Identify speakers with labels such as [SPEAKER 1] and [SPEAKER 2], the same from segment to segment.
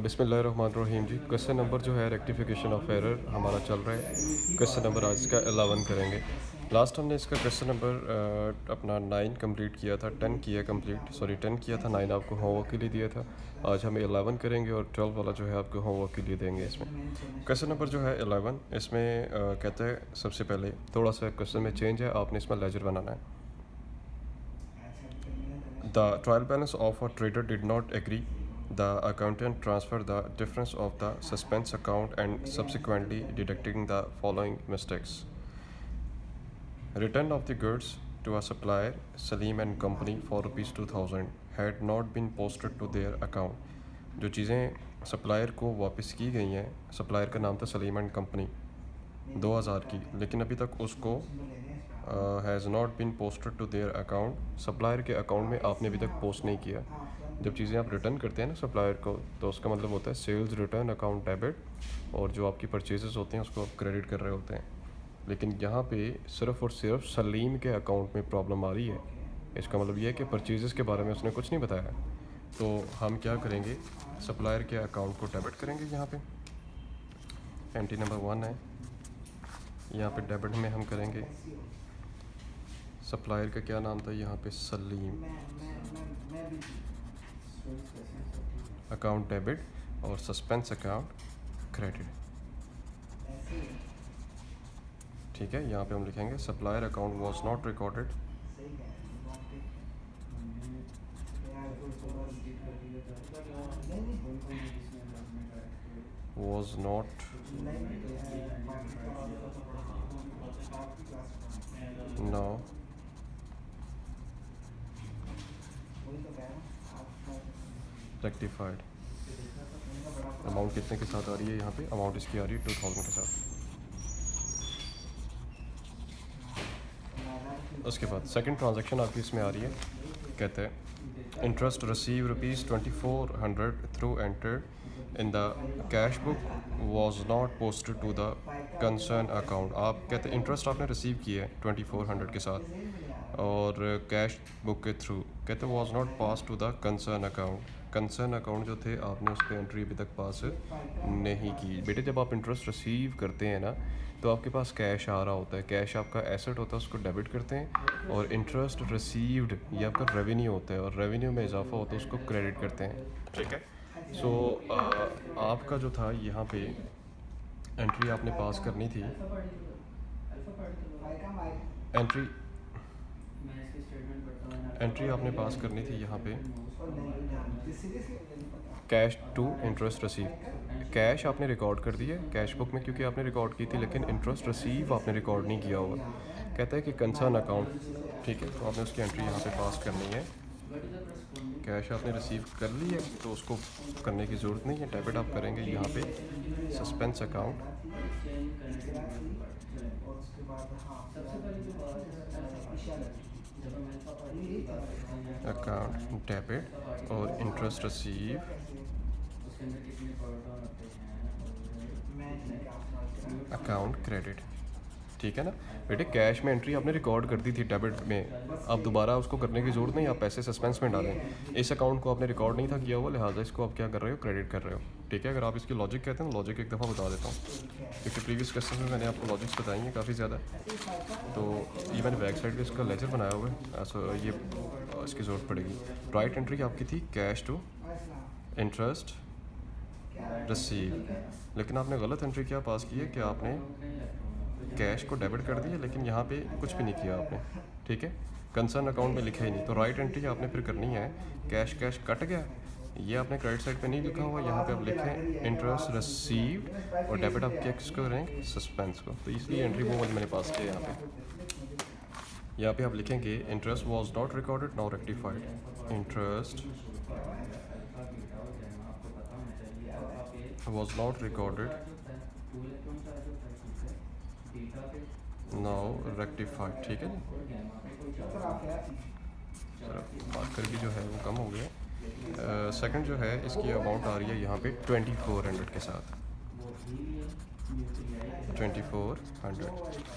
[SPEAKER 1] बिस्मिल्लाहिर्रहमानिर्रहीम जी। Question number जो है रेक्टिफिकेशन ऑफ एरर हमारा चल रहा है। क्वेश्चन नंबर आज इसका 11 करेंगे। लास्ट हमने इसका क्वेश्चन नंबर अपना 9 कंप्लीट किया था, 10 किया कंप्लीट, सॉरी 10 किया था, 9 आपको होमवर्क के लिए दिया था। आज हम 11 करेंगे और 12 वाला जो है आपको होमवर्क के लिए देंगे। इसमें क्वेश्चन नंबर जो है 11 इसमें कहते हैं सबसे पहले थोड़ा सा क्वेश्चन में चेंज है, आपने इसमें लेजर बनाना है। The trial balance of a trader did not agree. The accountant transferred the difference of the suspense account and subsequently deducting the following mistakes. Return of the goods to a supplier, Salim and Company, for rupees 2000 had not been posted to their account. जो चीज़ें supplier को वापस की गई हैं, supplier का नाम था सलीम एंड कंपनी, 2000 की, लेकिन अभी तक उसको has not been posted to their account, supplier के अकाउंट में आपने अभी तक पोस्ट नहीं किया। जब चीज़ें आप रिटर्न करते हैं ना सप्लायर को, तो उसका मतलब होता है सेल्स रिटर्न अकाउंट डेबिट, और जो आपकी परचेजेस होते हैं उसको आप क्रेडिट कर रहे होते हैं। लेकिन यहाँ पे सिर्फ़ और सिर्फ सलीम के अकाउंट में प्रॉब्लम आ रही है। इसका मतलब ये है कि परचेजेस के बारे में उसने कुछ नहीं बताया। तो हम क्या करेंगे, सप्लायर के अकाउंट को डेबिट करेंगे। यहाँ पे एंट्री नंबर 1 है, यहाँ पे डेबिट में हम करेंगे, सप्लायर का क्या नाम था यहाँ पे, सलीम, अकाउंट डेबिट, और सस्पेंस अकाउंट क्रेडिट। ठीक है, यहाँ पे हम लिखेंगे supplier account was not recorded, was not now rectified. Amount कितने के साथ आ रही है यहाँ पे, अमाउंट इसकी आ रही है 2000 के साथ। उसके बाद सेकंड ट्रांजैक्शन आपकी इसमें आ रही है, कहते हैं interest receive ₹2400 through entered in the cash book was not posted to the concern account. आप कहते हैं इंटरेस्ट आपने रिसीव किया है 2400 के साथ और कैश बुक के थ्रू, कहते हैं was not pass to the concern account. Concern account जो थे आपने उस पर एंट्री अभी तक पास नहीं की। बेटे जब आप इंटरेस्ट रिसीव करते हैं ना, तो आपके पास कैश आ रहा होता है, कैश आपका एसेट होता है, उसको डेबिट करते हैं, और इंटरेस्ट रिसीव्ड ये आपका रेवेन्यू होता है, और रेवेन्यू में इजाफा होता है उसको क्रेडिट करते हैं। ठीक है, सो आपका जो था यहाँ पे एंट्री आपने पास करनी थी, एंट्री आपने पास करनी थी यहाँ पे, cash to interest receive. Cash आपने रिकॉर्ड कर दी है कैश बुक में क्योंकि आपने रिकॉर्ड की थी, लेकिन इंटरेस्ट रिसीव आपने रिकॉर्ड नहीं किया होगा। कहता है कि कंसर्न अकाउंट, ठीक है, तो आपने उसकी एंट्री यहाँ पे पास करनी है। कैश आपने रिसीव कर ली है तो उसको करने की ज़रूरत नहीं है, डेबिट आप करेंगे यहाँ पे सस्पेंस अकाउंट, अकाउंट डेबिट, और इंटरेस्ट रिसीव अकाउंट क्रेडिट। ठीक है ना बेटे, कैश में एंट्री आपने रिकॉर्ड कर दी थी डेबिट में, अब दोबारा उसको करने की ज़रूरत नहीं, आप पैसे सस्पेंस में डालें। इस अकाउंट को आपने रिकॉर्ड नहीं था किया हुआ, लिहाजा इसको आप क्या कर रहे हो, क्रेडिट कर रहे हो। ठीक है, अगर आप इसकी लॉजिक कहते हैं, लॉजिक एक दफ़ा बता देता हूँ, क्योंकि प्रीवियस क्वेश्चन में मैंने आपको लॉजिक्स बताई हैं काफ़ी ज़्यादा। तो ये मैंने बैक साइड पे इसका लेजर बनाया हुआ है, सो ये इसकी ज़रूरत पड़ेगी। राइट एंट्री आपकी थी कैश टू इंटरेस्ट रिसीव, लेकिन आपने गलत एंट्री क्या पास की है कि आपने कैश को डेबिट कर दिया, लेकिन यहाँ पे कुछ भी नहीं किया आपने। ठीक है, कंसर्न अकाउंट में लिखा ही नहीं, तो राइट एंट्री आपने फिर करनी है, कैश कैश कट गया, ये आपने क्रेडिट साइड पे नहीं लिखा हुआ, यहाँ पे आप लिखें इंटरेस्ट रिसीव्ड, और डेबिट आप क्या किसको करेंगे, सस्पेंस को, तो इसलिए एंट्री वो वाली मैंने पास किया। यहाँ पे आप लिखेंगे interest was not recorded now rectified, interest was not recorded now rectified. ठीक है, मार्कर भी जो है वो कम हो गया। सेकंड जो है इसकी अमाउंट आ रही है यहाँ पे 2400 के साथ, 2400।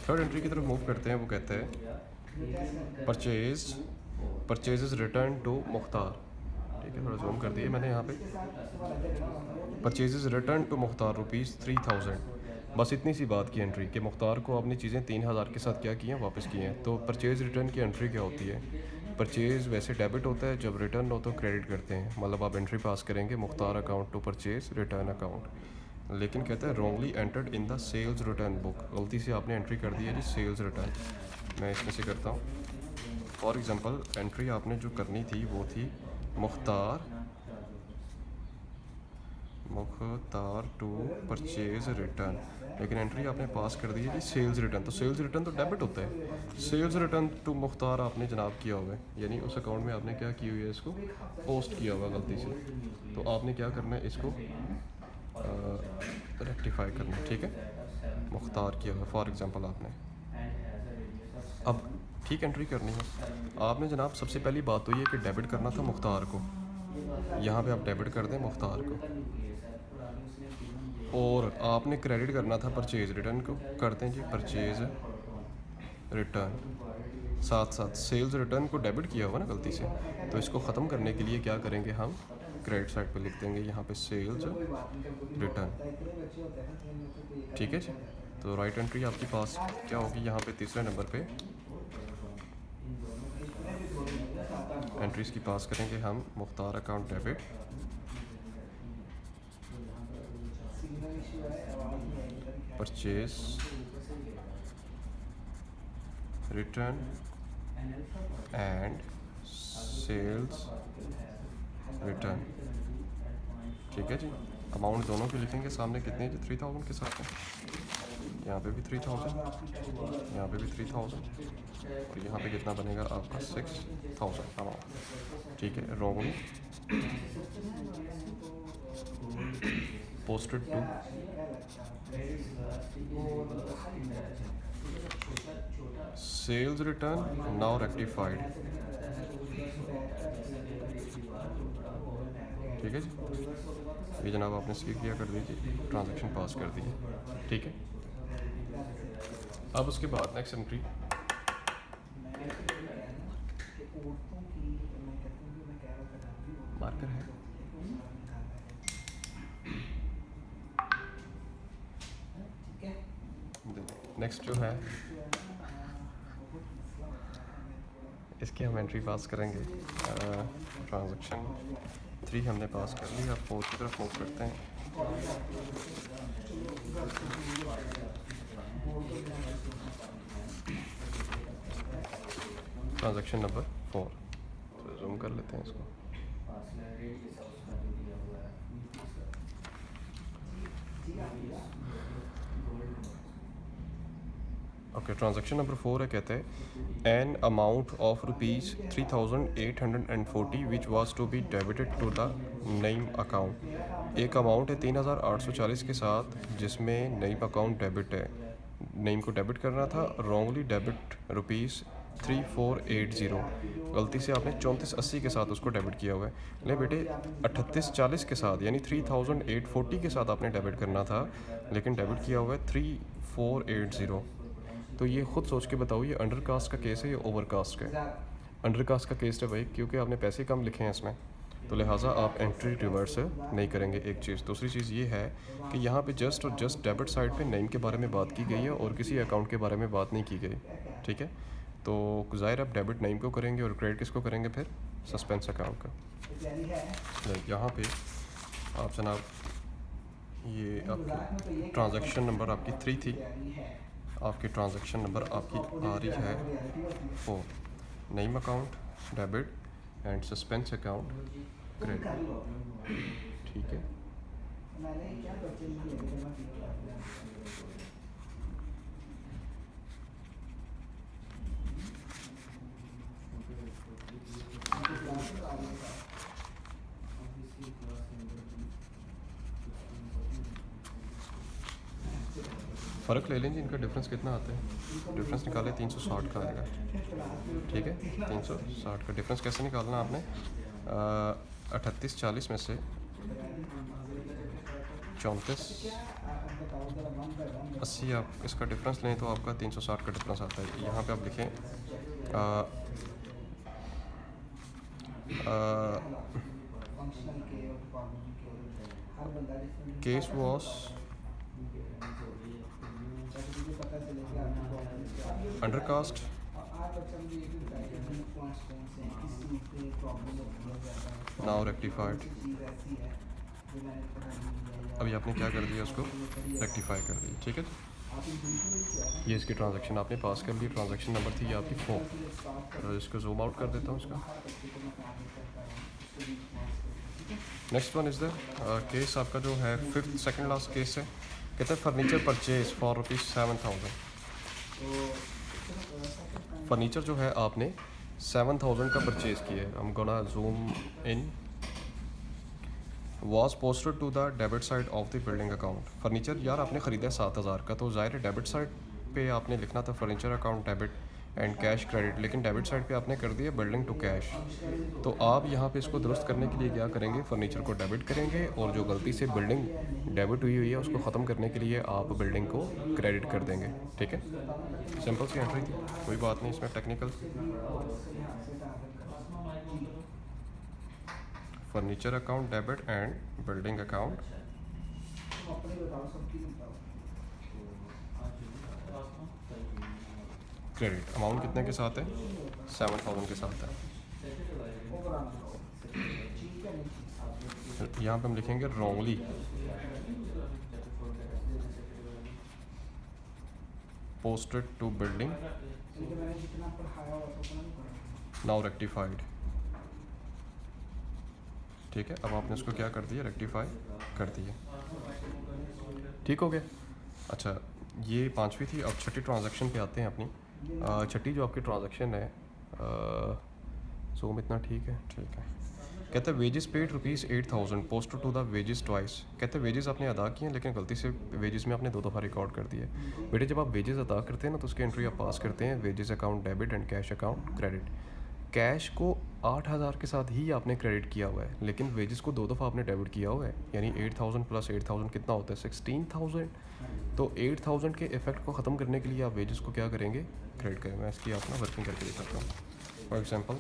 [SPEAKER 1] थर्ड एंट्री की तरफ मूव करते हैं, वो कहते हैं परचेजेस रिटर्न टू मुख्तार। ठीक है, थोड़ा जूम कर दिए मैंने यहाँ पे। परचेजेस रिटर्न टू मुख्तार ₹3000, बस इतनी सी बात की एंट्री कि मुख्तार को आपने चीज़ें 3000 के साथ क्या की हैं, वापस की हैं। तो परचेज़ रिटर्न की एंट्री क्या होती है? परचेज़ वैसे डेबिट होता है, जब रिटर्न हो तो क्रेडिट करते हैं, मतलब आप एंट्री पास करेंगे Mukhtar account to purchase return account. लेकिन कहता है wrongly entered in the sales return book, गलती से आपने एंट्री कर दी है जी सेल्स रिटर्न। मैं इसमें से करता हूँ। फॉर एग्ज़ाम्पल एंट्री आपने जो करनी थी वो थी मुख्तार टू परचेज़ रिटर्न, लेकिन एंट्री आपने पास कर दी है जी सेल्स रिटर्न। तो सेल्स रिटर्न तो डेबिट होता है, सेल्स रिटर्न टू मुख्तार आपने जनाब किया हुआ है, यानी उस अकाउंट में आपने क्या की हुई है, इसको पोस्ट किया हुआ गलती से। तो आपने क्या करना है, इसको रेक्टिफाई करना है, ठीक है। मुख्तार किया हुआ फॉर एग्ज़ाम्पल आपने अब ठीक एंट्री करनी है। आपने जनाब सबसे पहली बात तो ये कि डेबिट करना था मुख्तार को, यहाँ पे आप डेबिट कर दें मुख्तार को, और आपने क्रेडिट करना था परचेज़ रिटर्न को, करते हैं जी परचेज़ रिटर्न। साथ साथ सेल्स रिटर्न को डेबिट किया हुआ ना गलती से, तो इसको ख़त्म करने के लिए क्या करेंगे, हम क्रेडिट साइड पे लिख देंगे यहाँ पे सेल्स रिटर्न, ठीक है जी। तो राइट एंट्री आपके पास क्या होगी, यहाँ पे तीसरे नंबर पे एंट्रीज़ की पास करेंगे हम Mukhtar account debit, purchase return and sales return, ठीक है जी। अमाउंट दोनों की लिखेंगे सामने, कितने जी 3000 के साथ में, यहाँ पे भी 3000, यहाँ पे भी 3000, और यहाँ पे कितना बनेगा आपका 6000 अमाउंट, ठीक है। Wrongly posted to sales return now rectified, ठीक है जी। ये जनाब आपने इसकी क्या कर दीजिए, ट्रांजैक्शन पास कर दी है, ठीक है। अब उसके बाद नेक्स्ट एंट्री मार्कर है, नेक्स्ट जो है इसकी हम एंट्री पास करेंगे। ट्रांजैक्शन 3 हमने पास कर ली, अब 4 की तरफ मूव करते हैं। ट्रांजैक्शन नंबर 4, तो जूम कर लेते हैं इसको। ओके, ट्रांजैक्शन नंबर 4 है, कहते हैं an amount of ₹3840 which was to be debited to the name account. एक अमाउंट है 3840 के साथ जिसमें नेम अकाउंट डेबिट है, नेम को डेबिट करना था, रॉन्गली डेबिट ₹3480, गलती से आपने 3480 के साथ उसको डेबिट किया हुआ है। नहीं बेटे 3840 के साथ यानी 3840 के साथ आपने डेबिट करना था, लेकिन डेबिट किया हुआ है 3480। तो ये खुद सोच के बताओ, ये अंडर कास्ट का केस है या ओवर कास्ट का है? अंडर कास्ट का केस है भाई, क्योंकि आपने पैसे कम लिखे हैं इसमें, तो लिहाजा आप एंट्री रिवर्स नहीं करेंगे, एक चीज़। दूसरी चीज़ ये है कि यहाँ पे जस्ट और जस्ट डेबिट साइड पे नेम के बारे में बात की गई है और किसी अकाउंट के बारे में बात नहीं की गई, ठीक है। तो ज़ाहिर आप डेबिट नेम को करेंगे और क्रेडिट किसको करेंगे, फिर सस्पेंस अकाउंट का। यहाँ पे आप जनाब ये आपकी ट्रांजैक्शन नंबर आपकी 3 थी, आपकी ट्रांजैक्शन नंबर आपकी आ रही है 4, name account debit and suspense account credit, ठीक है। फ़र्क ले लें जी, इनका डिफरेंस कितना आता है, डिफरेंस निकाले 360 का आएगा, ठीक है। 360 का डिफरेंस कैसे निकालना आपने, 3840 में से 3480 आप इसका डिफरेंस लें तो आपका 360 का डिफरेंस आता है। यहाँ पे आप लिखें case was undercast, now rectified. अभी आपने क्या कर दिया, उसको रेक्टिफाई कर दिया, ठीक है। ये इसकी ट्रांजैक्शन आपने पास कर ली। ट्रांजैक्शन नंबर थी ये आपकी 4। इसको जूम आउट कर देता हूँ इसका। Next one is the case आपका जो है 5th सेकंड लास्ट केस है। कहते हैं फर्नीचर परचेज फॉर ₹7,000। फर्नीचर जो है आपने 7,000 का परचेज़ किया है। हम gonna zoom in. Was posted to the debit side of the building account. Furniture यार आपने ख़रीदा है 7,000 का, तो ज़ाहिर है डेबिट साइड पे आपने लिखना था furniture account debit and cash credit, लेकिन डेबिट साइड पे आपने कर दिया बिल्डिंग टू कैश। तो आप यहाँ पे इसको दुरुस्त करने के लिए क्या करेंगे, फर्नीचर को डेबिट करेंगे और जो गलती से बिल्डिंग डेबिट हुई है उसको ख़त्म करने के लिए आप बिल्डिंग को क्रेडिट कर देंगे, ठीक है। सिंपल सी एंट्री थी, कोई बात नहीं इसमें technical. Furniture account debit and building account credit. Amount कितने के साथ है, 7,000 के साथ है। यहाँ पे हम लिखेंगे wrongly posted to building, now rectified, ठीक है। अब आपने इसको क्या कर दिया, रेक्टिफाई कर दिया, ठीक हो गया। अच्छा, ये 5वीं थी। अब छठी ट्रांजैक्शन पे आते हैं अपनी। छठी जो आपकी ट्रांजैक्शन है, इतना ठीक है, ठीक है। कहते हैं wages paid ₹8,000 posted to the wages twice. कहते हैं वेजेस आपने अदा किए हैं लेकिन गलती से वेजेस में आपने 2 दफ़ा रिकॉर्ड कर दिया है। बेटे जब आप वेजेस अदा करते हैं ना तो उसकी एंट्री आप पास करते हैं wages account debit and cash account credit. Cash को 8,000 के साथ ही आपने क्रेडिट किया हुआ है, लेकिन वेजेस को 2 दफ़ा आपने डेबिट किया हुआ है, यानी 8,000 प्लस 8,000 कितना होता है, 16,000। तो 8,000 के इफेक्ट को ख़त्म करने के लिए आप वेजेस को क्या करेंगे, क्रेडिट करेंगे। मैं इसकी अपना वर्किंग करके दिखाता हूँ। फॉर एग्जांपल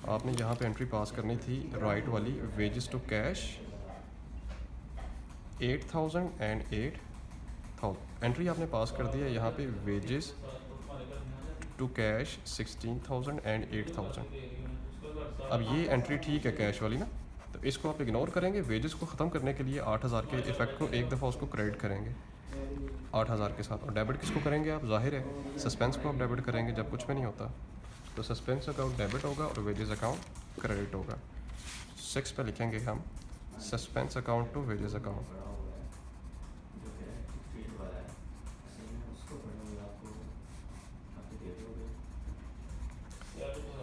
[SPEAKER 1] आपने यहाँ पे एंट्री पास करनी थी राइट वाली, wages to cash 8,000 and 8,000। Entry आपने पास कर दिया यहाँ पे वेजेस टू कैश 16,000 एंड 8,000। अब ये एंट्री ठीक है कैश वाली ना, तो इसको आप इग्नोर करेंगे। वेजेस को ख़त्म करने के लिए 8,000 के इफेक्ट को एक दफ़ा उसको क्रेडिट करेंगे 8,000 के साथ। और डेबिट किसको करेंगे आप, जाहिर है सस्पेंस को आप डेबिट करेंगे जब कुछ भी नहीं होता। तो सस्पेंस अकाउंट डेबिट होगा और वेजेस अकाउंट क्रेडिट होगा। 6 पे लिखेंगे हम suspense account to wages account.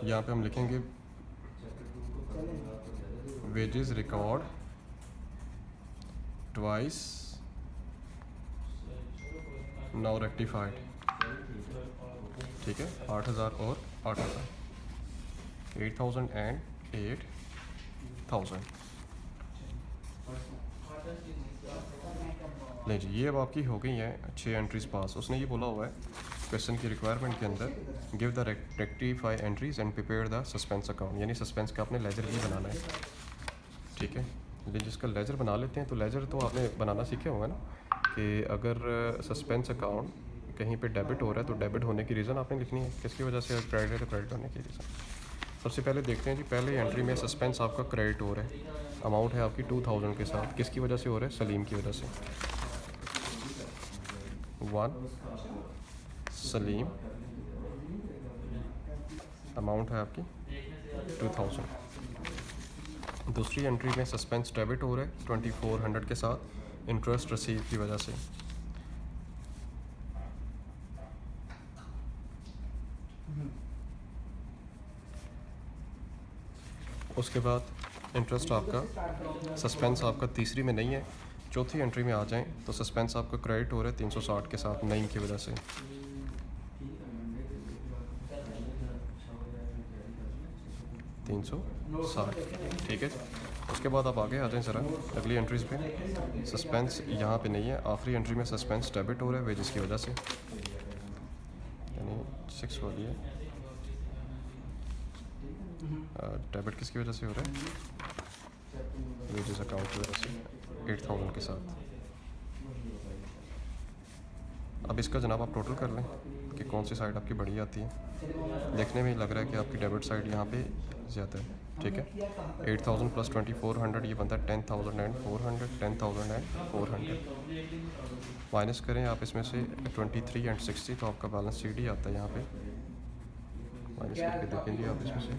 [SPEAKER 1] यहाँ पे हम लिखेंगे wages record twice, now rectified, ठीक है। 8,000 और 8,000, 8,000 एंड 8,000। नहीं जी, ये अब आपकी हो गई हैं 6 एंट्रीज पास। उसने ये बोला हुआ है क्वेश्चन की रिक्वायरमेंट के अंदर, give the rectify entries and prepare the suspense account, यानी सस्पेंस का आपने लेजर भी बनाना है, ठीक है। लेकिन जिसका लेजर बना लेते हैं तो लेजर तो आपने बनाना सीखे होंगे ना, कि अगर सस्पेंस अकाउंट कहीं पे डेबिट हो रहा है तो डेबिट होने की रीज़न आपने लिखनी है, किसकी वजह से क्रेडिट है तो क्रेडिट होने की रीज़न। सबसे पहले देखते हैं जी, पहले एंट्री में सस्पेंस आपका क्रेडिट हो रहा है, अमाउंट है आपकी 2,000 के साथ। किसकी वजह से हो रहा है, सलीम की वजह से। 1 सलीम, अमाउंट है आपकी 2,000। दूसरी एंट्री में सस्पेंस डेबिट हो रहा है 2,400 के साथ, इंटरेस्ट रिसीव की वजह से। उसके बाद इंटरेस्ट आपका, सस्पेंस आपका तीसरी में नहीं है, चौथी एंट्री में आ जाएं तो सस्पेंस आपका क्रेडिट हो रहा है 360 के साथ, नईम की वजह से। 360, ठीक है। उसके बाद आप आगे आ जाएं ज़रा अगली एंट्रीज़ पे। सस्पेंस यहाँ पे नहीं है, आखिरी एंट्री में सस्पेंस डेबिट हो रहा है वेजेस की वजह से, यानी 6 वाली है। डेबिट किसकी वजह से हो रहा है? वेजेस अकाउंट की वजह से 8000 के साथ। अब इसका जनाब आप टोटल कर लें कि कौन सी साइड आपकी बड़ी आती है। देखने में ही लग रहा है कि आपकी डेबिट साइड यहाँ पे ज़्यादा है, ठीक है। 8000 प्लस 2400 ये बनता है 10,400, 10,400 माइनस करें आप इसमें से 23 एंड 60 तो आपका बैलेंस CD आता है यहाँ पे। माइनस करके देखेंगे आप इसमें से।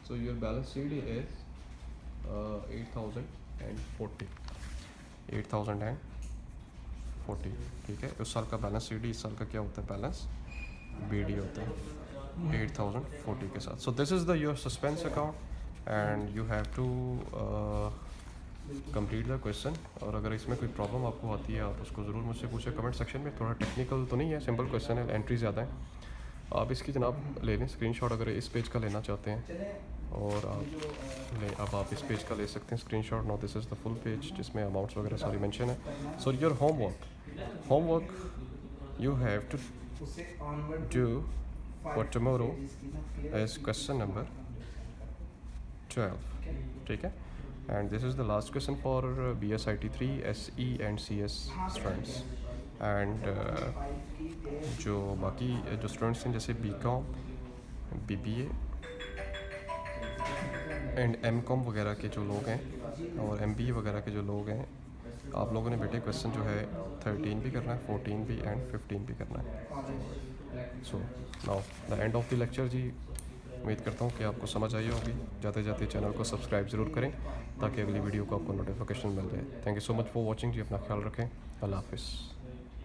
[SPEAKER 1] So your balance CD is 8,040 ठीक है। उस साल का बैलेंस CD, इस साल का क्या होता है बैलेंस BD होता है 8,040 के साथ। So this is the your suspense account and you have to complete the question. और अगर इसमें कोई प्रॉब्लम आपको आती है आप उसको ज़रूर मुझसे पूछे कमेंट सेक्शन में। थोड़ा टेक्निकल तो नहीं है, सिंपल क्वेश्चन है, एंट्री ज़्यादा है। आप इसकी जनाब ले लें स्क्रीनशॉट अगर इस पेज का लेना चाहते हैं, और अब आप इस पेज का ले सकते हैं screenshot. Now this is the full page जिसमें अमाउंट्स वगैरह सारी मेंशन है। So your homework you have to do for tomorrow is question number 12, ठीक है। And this is the last question for BSIT 3 SE एंड CS स्टूडेंट्स। एंड जो बाकी जो स्टूडेंट्स हैं जैसे BCom, BBA एंड MCom वगैरह के जो लोग हैं और MBA वगैरह के जो लोग हैं, आप लोगों ने बेटे क्वेश्चन जो है 13 भी करना है, 14 भी एंड 15 भी करना है। So now the end of the lecture जी। उम्मीद करता हूँ कि आपको समझ आई होगी। जाते जाते चैनल को सब्सक्राइब ज़रूर करें ताकि अगली वीडियो को आपको नोटिफिकेशन मिल जाए। Thank you so much for watching जी। अपना ख्याल रखें। अल्लाह हाफिज़।